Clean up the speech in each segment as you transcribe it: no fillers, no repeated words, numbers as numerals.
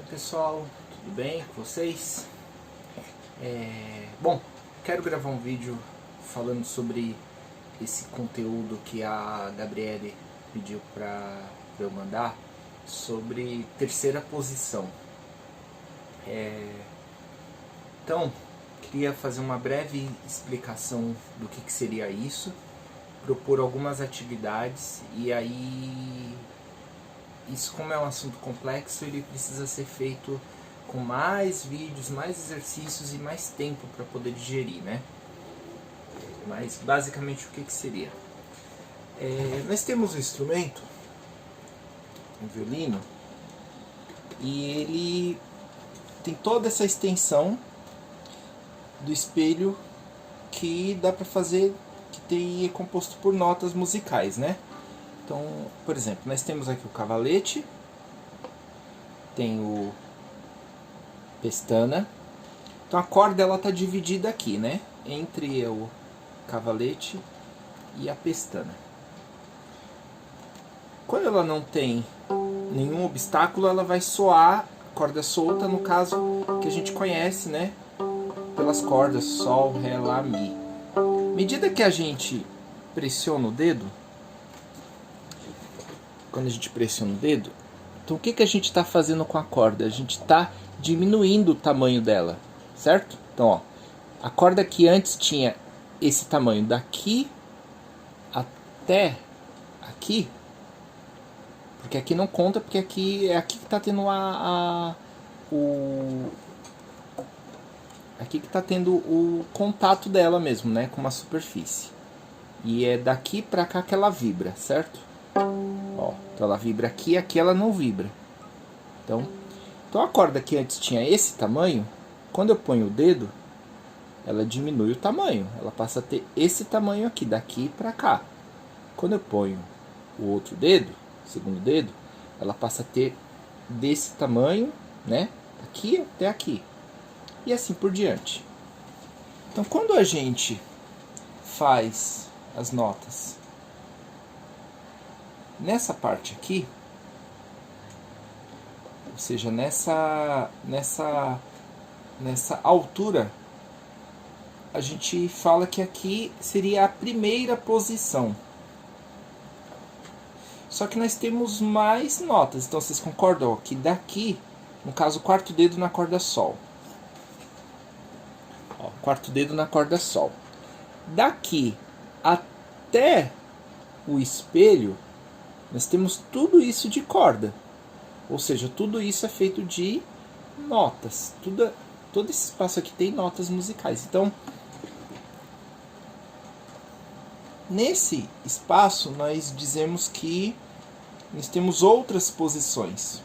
Pessoal, tudo bem com vocês? Bom, quero gravar um vídeo falando sobre esse conteúdo que a Gabriele pediu para eu mandar sobre terceira posição. Então, queria fazer uma breve explicação do que seria isso, propor algumas atividades e aí isso, como é um assunto complexo, ele precisa ser feito com mais vídeos, mais exercícios e mais tempo para poder digerir, né? Mas basicamente o que seria? Nós temos um instrumento, um violino, e ele tem toda essa extensão do espelho que dá para fazer, que é composto por notas musicais, né? Então, por exemplo, nós temos aqui o cavalete, tem o pestana. Então a corda ela está dividida aqui, né? Entre o cavalete e a pestana. Quando ela não tem nenhum obstáculo, ela vai soar a corda solta, no caso que a gente conhece, né? Pelas cordas Sol, Ré, Lá, Mi. À medida que a gente pressiona o dedo, quando a gente pressiona o dedo, então o que a gente está fazendo com a corda? A gente está diminuindo o tamanho dela, certo? Então, ó, a corda que antes tinha esse tamanho daqui até aqui, porque aqui não conta, porque aqui é aqui que está tendo aqui que está tendo o contato dela mesmo, né, com uma superfície. E é daqui para cá que ela vibra, certo? Ó, então ela vibra aqui, aqui ela não vibra. Então a corda que antes tinha esse tamanho, quando eu ponho o dedo, ela diminui o tamanho. Ela passa a ter esse tamanho aqui, daqui para cá. Quando eu ponho o outro dedo, o segundo dedo, ela passa a ter desse tamanho, né? Aqui até aqui. E assim por diante. Então quando a gente faz as notas nessa parte aqui, ou seja, nessa altura, a gente fala que aqui seria a primeira posição. Só que nós temos mais notas, então vocês concordam que daqui, no caso, o quarto dedo na corda Sol. Ó, quarto dedo na corda Sol. Daqui até o espelho, nós temos tudo isso de corda. Ou seja, tudo isso é feito de notas. Todo esse espaço aqui tem notas musicais. Então, nesse espaço, nós dizemos que nós temos outras posições.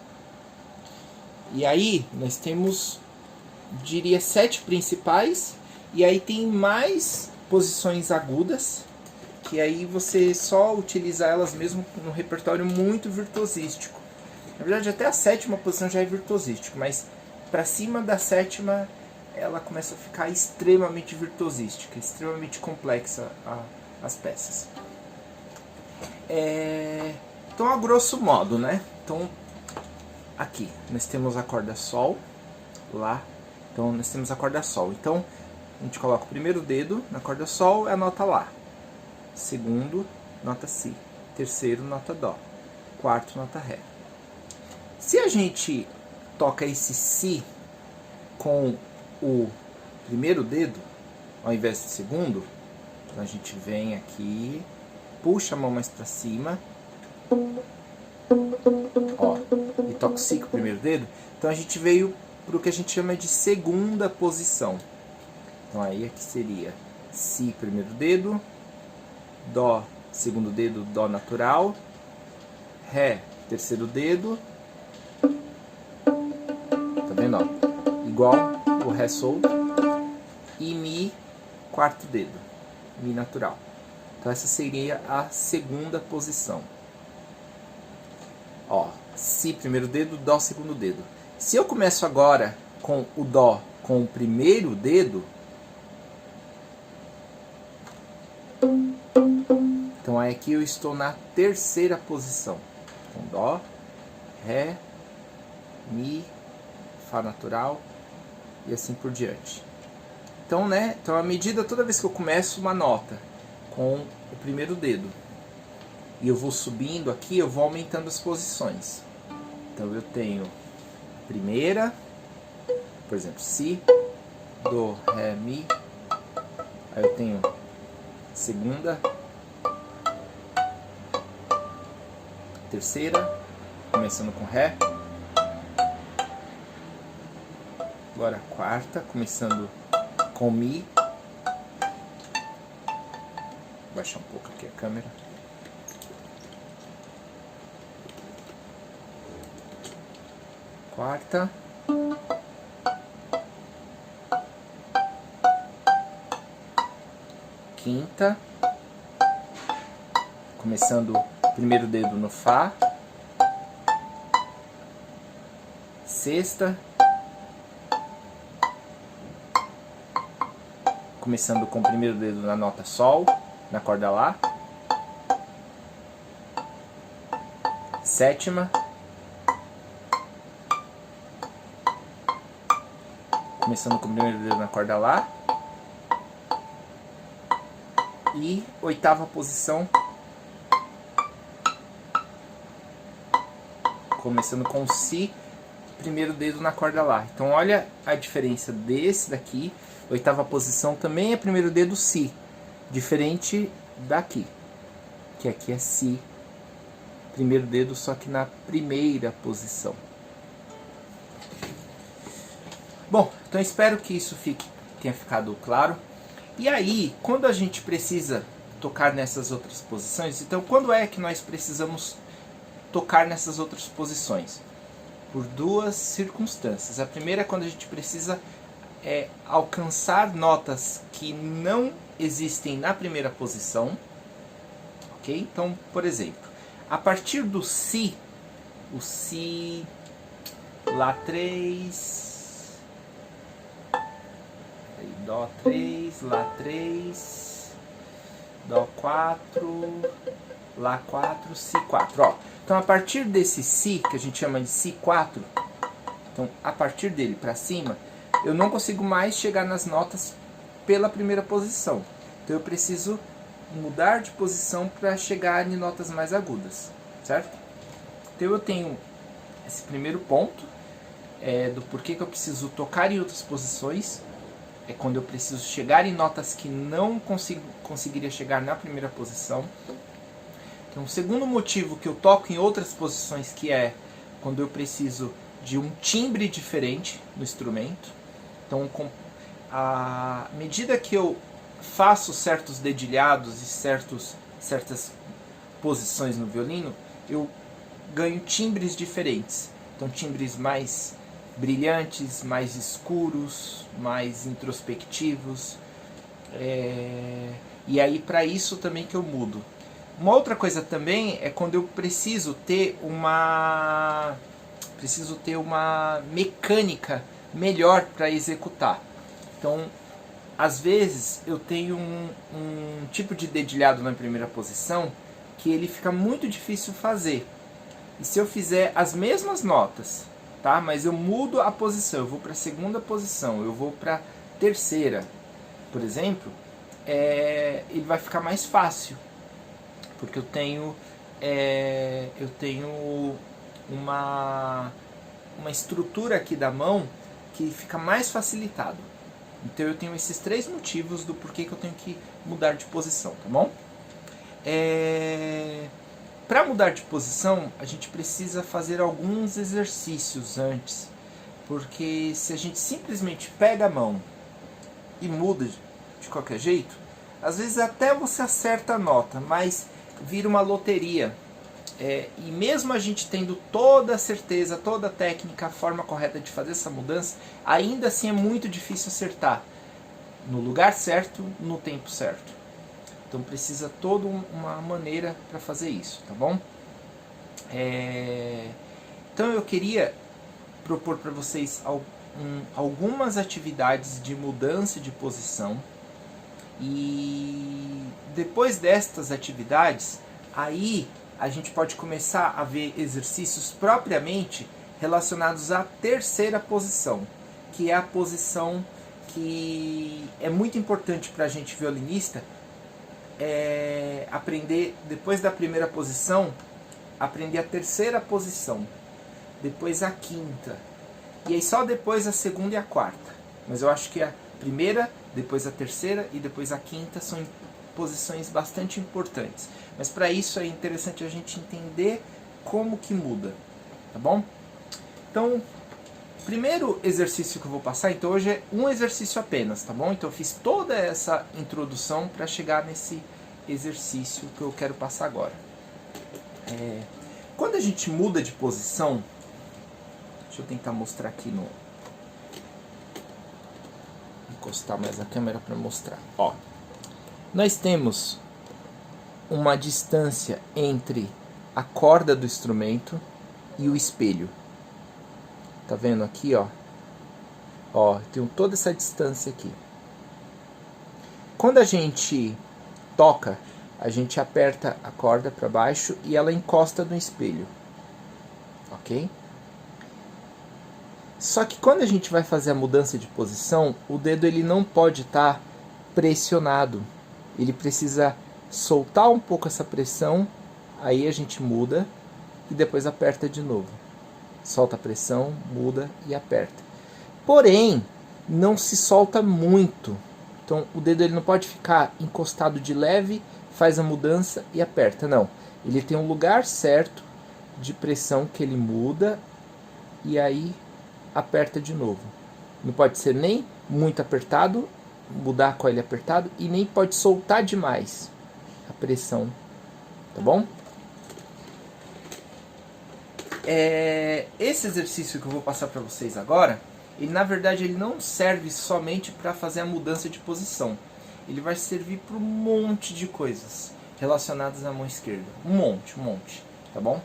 E aí, nós temos, diria, 7 principais. E aí tem mais posições agudas, que aí você só utiliza elas mesmo no repertório muito virtuosístico. Na verdade, até a 7ª posição já é virtuosístico, mas para cima da 7ª ela começa a ficar extremamente virtuosística, extremamente complexa as peças. Então, a grosso modo, né? Então, aqui nós temos a corda Sol, Lá. Então, nós temos a corda Sol. Então, a gente coloca o primeiro dedo na corda Sol, é a nota Lá. Segundo, nota Si. Terceiro, nota Dó. Quarto, nota Ré. Se a gente toca esse Si com o primeiro dedo, ao invés do segundo, então a gente vem aqui, puxa a mão mais para cima, ó, e toca o Si com o primeiro dedo. Então a gente veio para o que a gente chama de segunda posição. Então aí aqui seria Si, primeiro dedo, Dó, segundo dedo, Dó natural, Ré, terceiro dedo, tá vendo, ó? Igual o Ré solto, e Mi, quarto dedo, Mi natural. Então essa seria a segunda posição. Ó, Si, primeiro dedo, Dó, segundo dedo. Se eu começo agora com o Dó com o primeiro dedo, então aqui eu estou na terceira posição. Então, Dó, Ré, Mi, Fá natural e assim por diante. Então, né? Então, à medida, toda vez que eu começo uma nota com o primeiro dedo e eu vou subindo aqui, eu vou aumentando as posições. Então, eu tenho primeira, por exemplo, Si, Do, Ré, Mi. Aí eu tenho segunda, terceira, começando com Ré. Agora quarta, começando com Mi. Vou baixar um pouco aqui a câmera. Quarta. Quinta. Começando o primeiro dedo no Fá. Sexta. Começando com o primeiro dedo na nota Sol, na corda Lá. Sétima. Começando com o primeiro dedo na corda Lá. E oitava posição. Começando com Si, primeiro dedo na corda Lá. Então olha a diferença desse daqui. Oitava posição também é primeiro dedo Si, diferente daqui, que aqui é Si, primeiro dedo, só que na primeira posição. Bom, então espero que isso tenha ficado claro. E aí, quando a gente precisa tocar nessas outras posições, então quando é que nós precisamos tocar nessas outras posições? Por duas circunstâncias. A primeira é quando a gente precisa alcançar notas que não existem na primeira posição, ok? Então, por exemplo, a partir do Si, o Si, Lá 3, Dó 3, Lá 3, Dó 4, Lá 4, Si 4. Ó, então, a partir desse Si, que a gente chama de Si 4, então, a partir dele para cima, eu não consigo mais chegar nas notas pela primeira posição. Então eu preciso mudar de posição para chegar em notas mais agudas, certo? Então eu tenho esse primeiro ponto do porquê que eu preciso tocar em outras posições. É quando eu preciso chegar em notas que não conseguiria chegar na primeira posição. Então o segundo motivo que eu toco em outras posições, que é quando eu preciso de um timbre diferente no instrumento. Então, à medida que eu faço certos dedilhados e certas posições no violino, eu ganho timbres diferentes. Então, timbres mais brilhantes, mais escuros, mais introspectivos. E aí, para isso também que eu mudo. Uma outra coisa também é quando eu preciso ter uma mecânica melhor para executar. Então, às vezes eu tenho um tipo de dedilhado na primeira posição que ele fica muito difícil fazer. E se eu fizer as mesmas notas, tá? Mas eu mudo a posição, eu vou para a segunda posição, eu vou para a terceira, por exemplo, ele vai ficar mais fácil, porque eu tenho uma estrutura aqui da mão que fica mais facilitado. Então eu tenho esses três motivos do porquê que eu tenho que mudar de posição, tá bom? Para mudar de posição, a gente precisa fazer alguns exercícios antes, porque se a gente simplesmente pega a mão e muda de qualquer jeito, às vezes até você acerta a nota, mas vira uma loteria. E mesmo a gente tendo toda a certeza, toda a técnica, a forma correta de fazer essa mudança, ainda assim é muito difícil acertar no lugar certo, no tempo certo. Então precisa toda uma maneira para fazer isso, tá bom? Então eu queria propor para vocês algumas atividades de mudança de posição, e depois destas atividades, aí a gente pode começar a ver exercícios propriamente relacionados à terceira posição, que é a posição que é muito importante para a gente violinista, aprender, depois da primeira posição, aprender a terceira posição, depois a quinta, e aí só depois a segunda e a quarta. Mas eu acho que a primeira, depois a terceira e depois a quinta são posições bastante importantes. Mas para isso é interessante a gente entender como que muda, tá bom? Então, primeiro exercício que eu vou passar, então hoje é um exercício apenas, tá bom? Então eu fiz toda essa introdução para chegar nesse exercício que eu quero passar agora. Quando a gente muda de posição, deixa eu tentar mostrar aqui no... encostar mais a câmera para mostrar. Ó, nós temos uma distância entre a corda do instrumento e o espelho. Tá vendo aqui, ó? Ó, tem toda essa distância aqui. Quando a gente toca, a gente aperta a corda para baixo e ela encosta no espelho. Ok? Só que quando a gente vai fazer a mudança de posição, o dedo ele não pode estar pressionado. Ele precisa soltar um pouco essa pressão, aí a gente muda e depois aperta de novo. Solta a pressão, muda e aperta. Porém, não se solta muito. Então o dedo ele não pode ficar encostado de leve, faz a mudança e aperta. Não. Ele tem um lugar certo de pressão que ele muda e aí aperta de novo. Não pode ser nem muito apertado, mudar com ele apertado, e nem pode soltar demais a pressão. Tá bom? Esse exercício que eu vou passar para vocês agora, ele na verdade ele não serve somente para fazer a mudança de posição. Ele vai servir para um monte de coisas relacionadas à mão esquerda. Um monte, tá bom?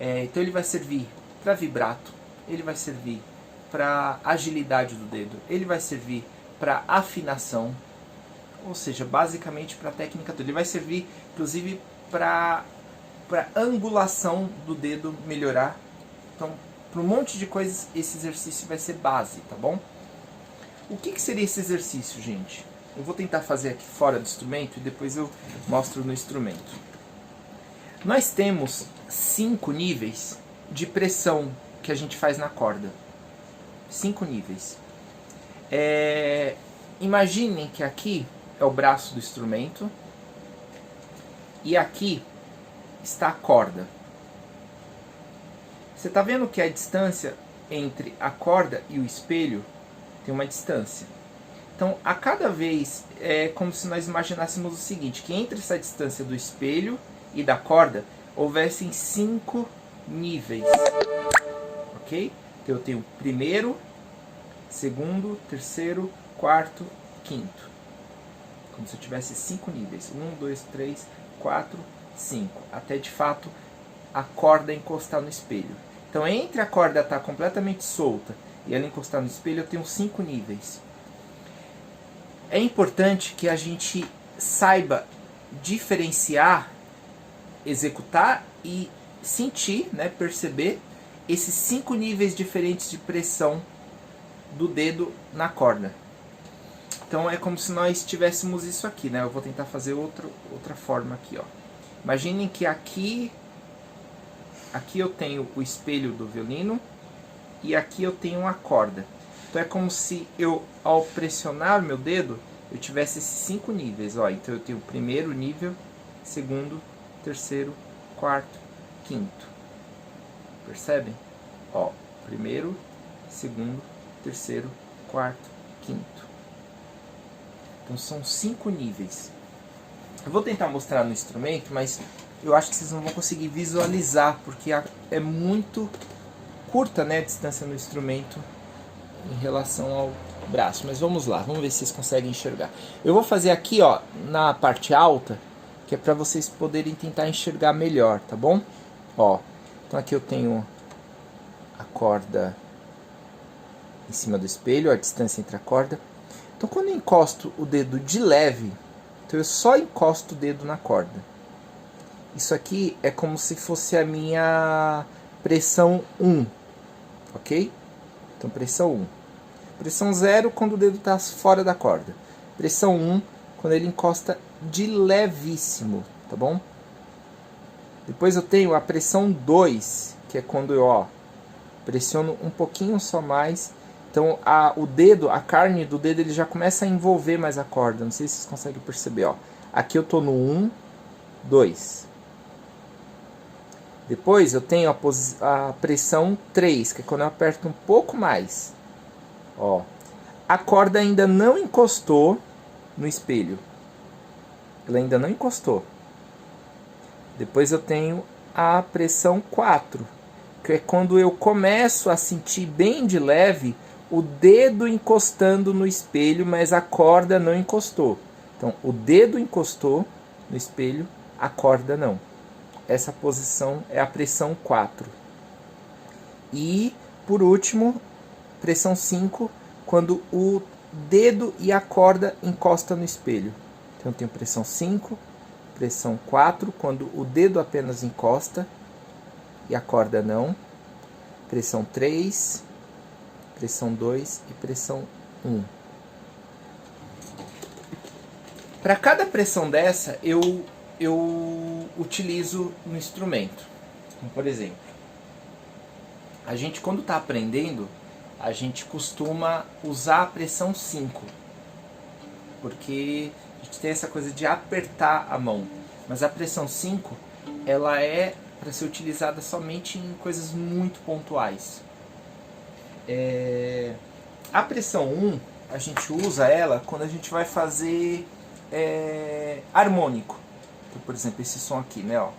Então ele vai servir para vibrato, ele vai servir para agilidade do dedo, ele vai servir para afinação, ou seja, basicamente para a técnica toda. Ele vai servir inclusive para angulação do dedo melhorar. Então, para um monte de coisas, esse exercício vai ser base, tá bom? O que seria esse exercício, gente? Eu vou tentar fazer aqui fora do instrumento e depois eu mostro no instrumento. Nós temos 5 níveis de pressão que a gente faz na corda. 5 níveis. Imaginem que aqui é o braço do instrumento e aqui está a corda. Você está vendo que a distância entre a corda e o espelho tem uma distância. Então, a cada vez é como se nós imaginássemos o seguinte, que entre essa distância do espelho e da corda houvessem 5 níveis. Ok? Então, eu tenho primeiro, segundo, terceiro, quarto, quinto. Como se eu tivesse 5 níveis. 1, 2, 3, 4, 5. Até de fato a corda encostar no espelho. Então, entre a corda estar completamente solta e ela encostar no espelho, eu tenho 5 níveis. É importante que a gente saiba diferenciar, executar e sentir, né, perceber esses 5 níveis diferentes de pressão do dedo na corda. Então é como se nós tivéssemos isso aqui, né? Eu vou tentar fazer outra forma aqui, ó. Imaginem que aqui eu tenho o espelho do violino e aqui eu tenho a corda. Então é como se eu, ao pressionar meu dedo, eu tivesse esses 5 níveis, ó. Então eu tenho o primeiro nível, segundo, terceiro, quarto, quinto. Percebem? Ó, primeiro, segundo, terceiro, quarto, quinto. Então são 5 níveis. Eu vou tentar mostrar no instrumento, mas eu acho que vocês não vão conseguir visualizar, porque é muito curta, né, a distância no instrumento em relação ao braço. Mas vamos lá, vamos ver se vocês conseguem enxergar. Eu vou fazer aqui, ó, na parte alta, que é para vocês poderem tentar enxergar melhor, tá bom? Ó, então aqui eu tenho a corda em cima do espelho, a distância entre a corda. Então quando eu encosto o dedo de leve, então eu só encosto o dedo na corda. Isso aqui é como se fosse a minha pressão 1. ok? Então pressão 1. Pressão 0 quando o dedo está fora da corda. Pressão 1 quando ele encosta de levíssimo, tá bom? Depois eu tenho a pressão 2, que é quando eu pressiono um pouquinho só mais. Então o dedo, a carne do dedo, ele já começa a envolver mais a corda. Não sei se vocês conseguem perceber. Ó. Aqui eu estou no 1, 2. Depois eu tenho a pressão 3, que é quando eu aperto um pouco mais. Ó. A corda ainda não encostou no espelho. Ela ainda não encostou. Depois eu tenho a pressão 4, que é quando eu começo a sentir bem de leve o dedo encostando no espelho, mas a corda não encostou. Então, o dedo encostou no espelho, a corda não. Essa posição é a pressão 4. E, por último, pressão 5, quando o dedo e a corda encostam no espelho. Então, eu tenho pressão 5, pressão 4, quando o dedo apenas encosta e a corda não. Pressão 3, pressão 2 e pressão 1. Para cada pressão dessa, eu utilizo no instrumento. Então, por exemplo, a gente quando está aprendendo, a gente costuma usar a pressão 5, porque a gente tem essa coisa de apertar a mão. Mas a pressão 5, ela é para ser utilizada somente em coisas muito pontuais. A pressão 1, a gente usa ela quando a gente vai fazer harmônico. Então, por exemplo, esse som aqui, né? Ó.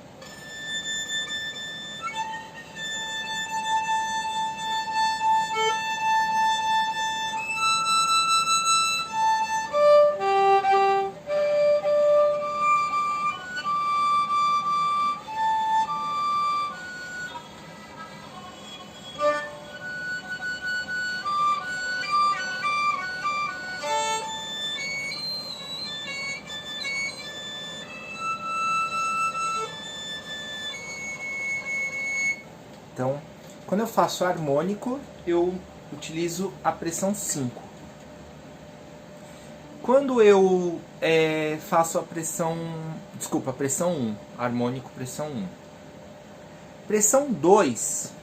Então, quando eu faço harmônico, eu utilizo a pressão 5. Quando eu faço a pressão 1, harmônico pressão 1. Pressão 2,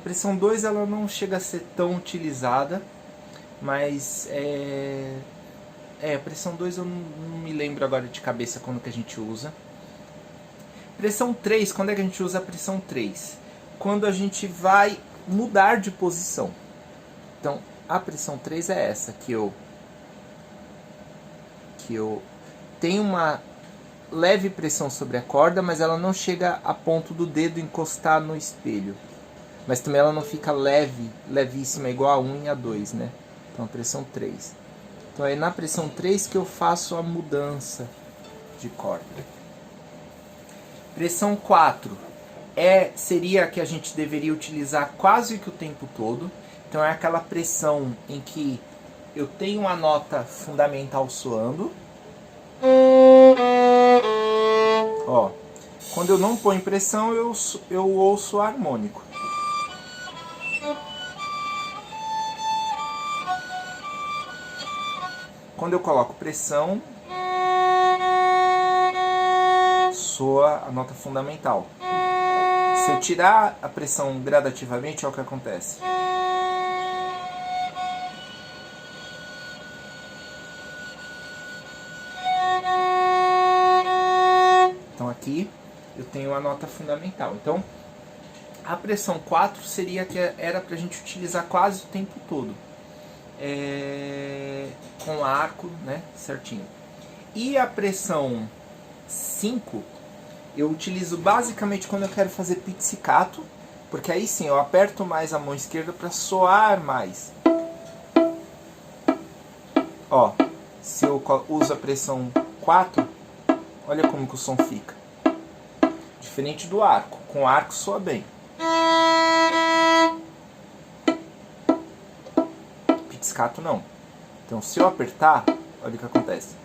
pressão 2 ela não chega a ser tão utilizada, mas pressão 2 eu não me lembro agora de cabeça quando que a gente usa. Pressão 3, quando é que a gente usa a pressão 3? Quando a gente vai mudar de posição. Então, a pressão 3 é essa, que eu tenho uma leve pressão sobre a corda, mas ela não chega a ponto do dedo encostar no espelho. Mas também ela não fica levíssima, igual a 1 e a 2, né? Então, a pressão 3. Então, é na pressão 3 que eu faço a mudança de corda. Pressão 4 seria a que a gente deveria utilizar quase que o tempo todo. Então é aquela pressão em que eu tenho uma nota fundamental soando. Ó, quando eu não ponho pressão, eu ouço harmônico. Quando eu coloco pressão, soa a nota fundamental. Se eu tirar a pressão gradativamente, é o que acontece. Então aqui eu tenho a nota fundamental. Então a pressão 4 seria que era para a gente utilizar quase o tempo todo. Com arco, né, certinho. E a pressão 5 eu utilizo basicamente quando eu quero fazer pizzicato, porque aí sim eu aperto mais a mão esquerda para soar mais. Ó, se eu uso a pressão 4, olha como que o som fica. Diferente do arco, com arco soa bem. Pizzicato não. Então se eu apertar, olha o que acontece.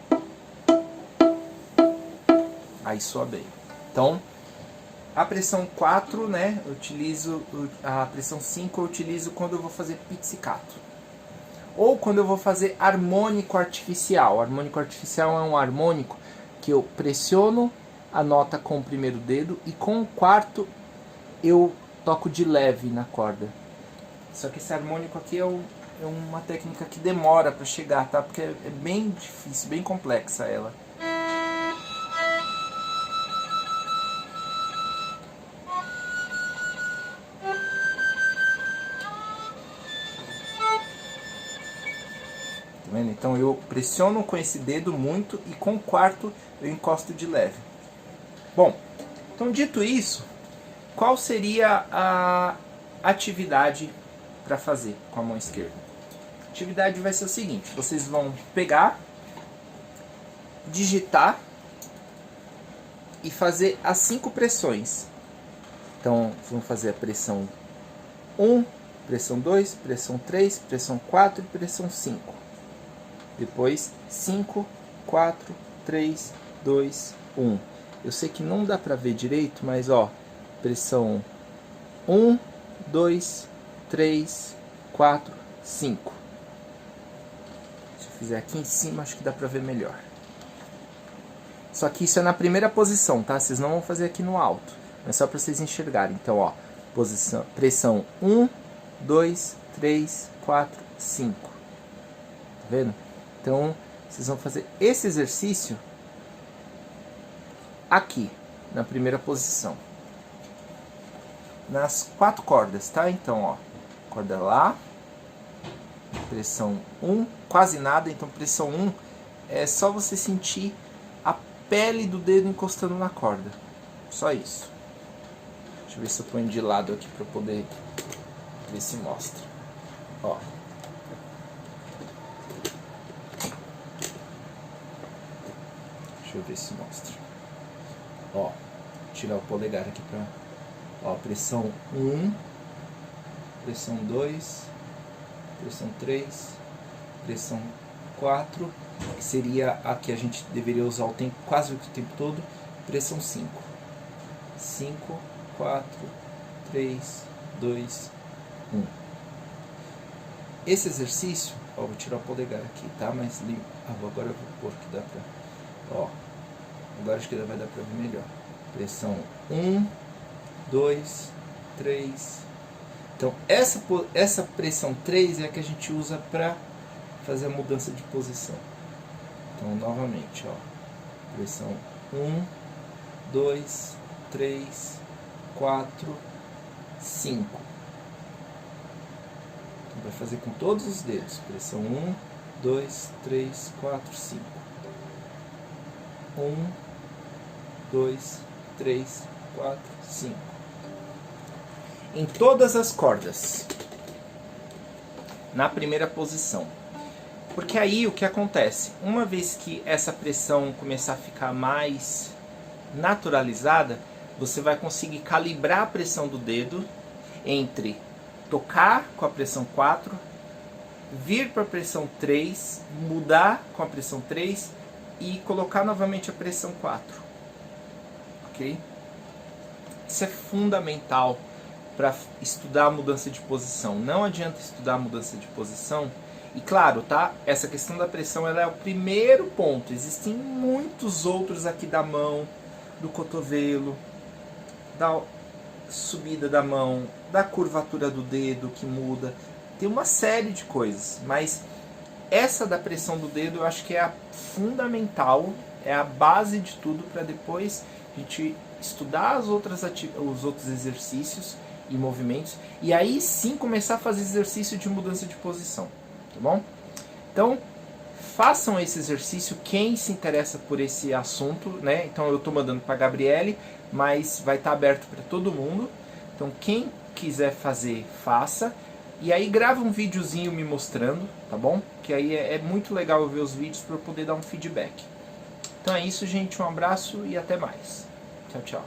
Aí soa bem. Então, A pressão 4, né, eu utilizo, a pressão 5 eu utilizo quando eu vou fazer pizzicato. Ou quando eu vou fazer harmônico artificial. Harmônico artificial é um harmônico que eu pressiono a nota com o primeiro dedo e com o quarto eu toco de leve na corda. Só que esse harmônico aqui é uma técnica que demora para chegar, tá? Porque é bem difícil, bem complexa ela. Tá vendo? Então eu pressiono com esse dedo muito e com o quarto eu encosto de leve. Bom, então dito isso, qual seria a atividade para fazer com a mão esquerda? A atividade vai ser o seguinte: vocês vão pegar, digitar e fazer as 5 pressões. Então, vamos fazer a pressão 1, pressão 2, pressão 3, pressão 4 e pressão 5. Depois 5, 4, 3, 2, 1. Eu sei que não dá para ver direito, mas ó, pressão 1, 2, 3, 4, 5. Se eu fizer aqui em cima, acho que dá pra ver melhor. Só que isso é na primeira posição, tá? Vocês não vão fazer aqui no alto. É só pra vocês enxergarem. Então, ó, pressão 1, 2, 3, 4, 5. Tá vendo? Então, vocês vão fazer esse exercício aqui, na primeira posição. Nas 4 cordas, tá? Então, ó, corda lá, pressão 1, quase nada, então pressão 1 é só você sentir a pele do dedo encostando na corda, só isso. Deixa eu ver se eu ponho de lado aqui para poder ver se mostra. Ó. Deixa eu ver se mostra. Ó, tirar o polegar aqui para... Ó, pressão 1, pressão 2, pressão 3, pressão 4, que seria a que a gente deveria usar o tempo, quase o tempo todo, pressão 5. 5, 4, 3, 2, 1. Esse exercício, ó, vou tirar o polegar aqui, tá? Mas agora eu vou pôr que dá pra... Ó, agora acho que vai dar pra ver melhor. Pressão 1, 2, 3. Então essa pressão 3 é a que a gente usa para fazer a mudança de posição. Então novamente, ó, pressão 1, 2, 3, 4, 5. Então vai fazer com todos os dedos. Pressão 1, 2, 3, 4, 5. 1, 2, 3, 4, 5. Em todas as cordas, na primeira posição. Porque aí o que acontece? Uma vez que essa pressão começar a ficar mais naturalizada, você vai conseguir calibrar a pressão do dedo entre tocar com a pressão 4, vir para a pressão 3, mudar com a pressão 3 e colocar novamente a pressão 4. Ok? Isso é fundamental para estudar a mudança de posição. Não adianta estudar a mudança de posição. E claro, tá? Essa questão da pressão ela é o primeiro ponto. Existem muitos outros aqui da mão, do cotovelo, da subida da mão, da curvatura do dedo que muda. Tem uma série de coisas, mas essa da pressão do dedo eu acho que é a fundamental, é a base de tudo para depois a gente estudar os outros exercícios e movimentos, e aí sim começar a fazer exercício de mudança de posição, tá bom? Então, façam esse exercício, quem se interessa por esse assunto, né? Então eu estou mandando para a Gabriele, mas vai estar aberto para todo mundo, então quem quiser fazer, faça, e aí grava um videozinho me mostrando, tá bom? Que aí é muito legal eu ver os vídeos para eu poder dar um feedback. Então é isso, gente, um abraço e até mais. Tchau, tchau.